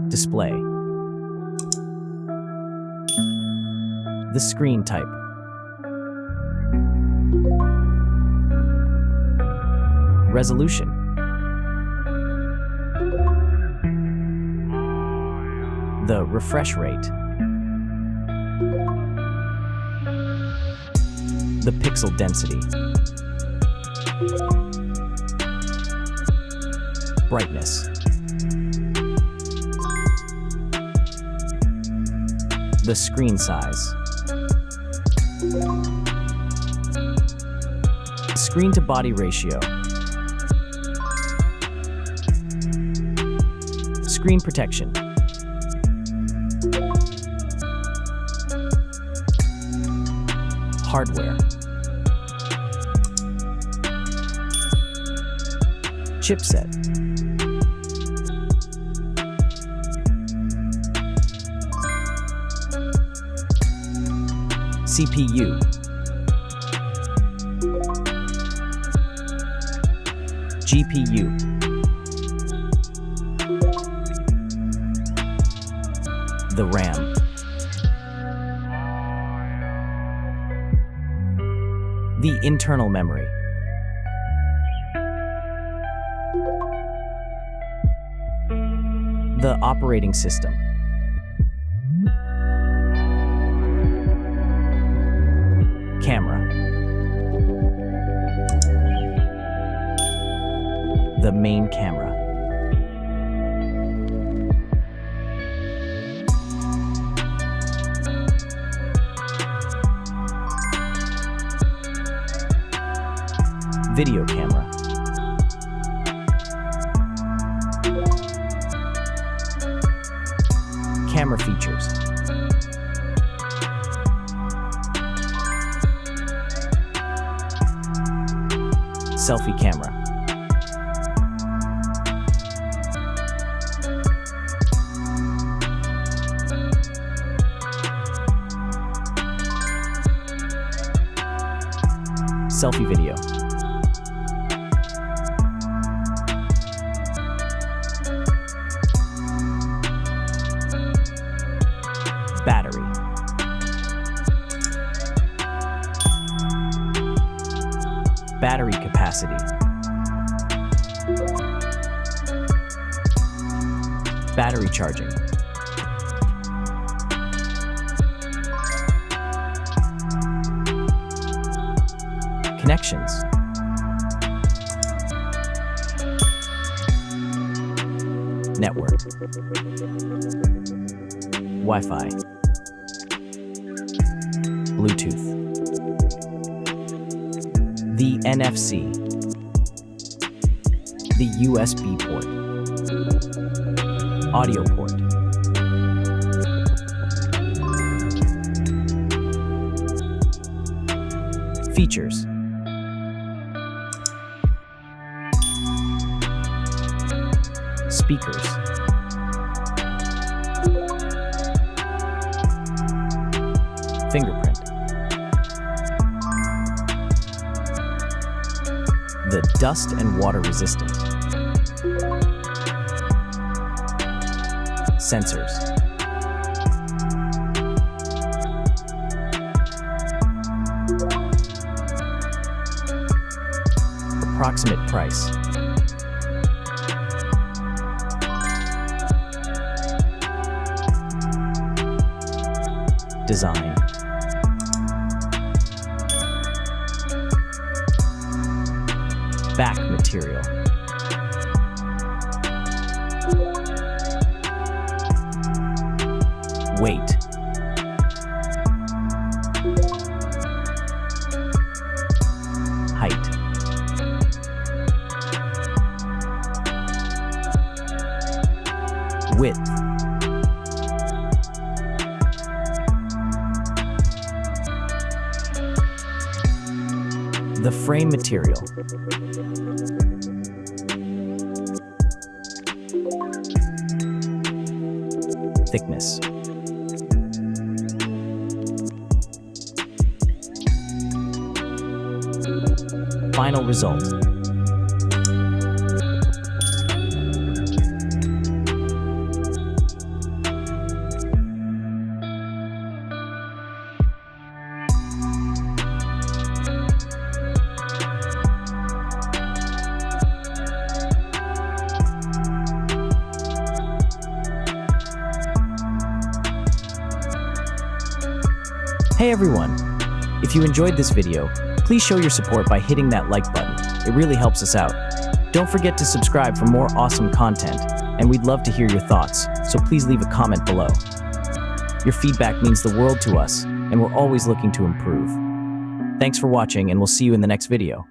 Display. The screen type. Resolution. The refresh rate. The pixel density. Brightness. The screen size. Screen-to-body ratio. Screen protection. Hardware. Chipset. CPU. GPU. The RAM. The internal memory. The operating system. Camera. The main camera. Video camera. Camera features. Selfie camera. Selfie video. Battery. Battery capacity. Battery charging. Connections. Network. Wi-Fi. Bluetooth. The NFC. The USB port. Audio port. Features. Speakers. Fingerprint. The dust and water resistant. Sensors. Approximate price. Design. Back material. Weight. Height. Width. The frame material. Thickness. Final result. Hey everyone! If you enjoyed this video, please show your support by hitting that like button. It really helps us out. Don't forget to subscribe for more awesome content, and we'd love to hear your thoughts, so please leave a comment below. Your feedback means the world to us, and we're always looking to improve. Thanks for watching, and we'll see you in the next video.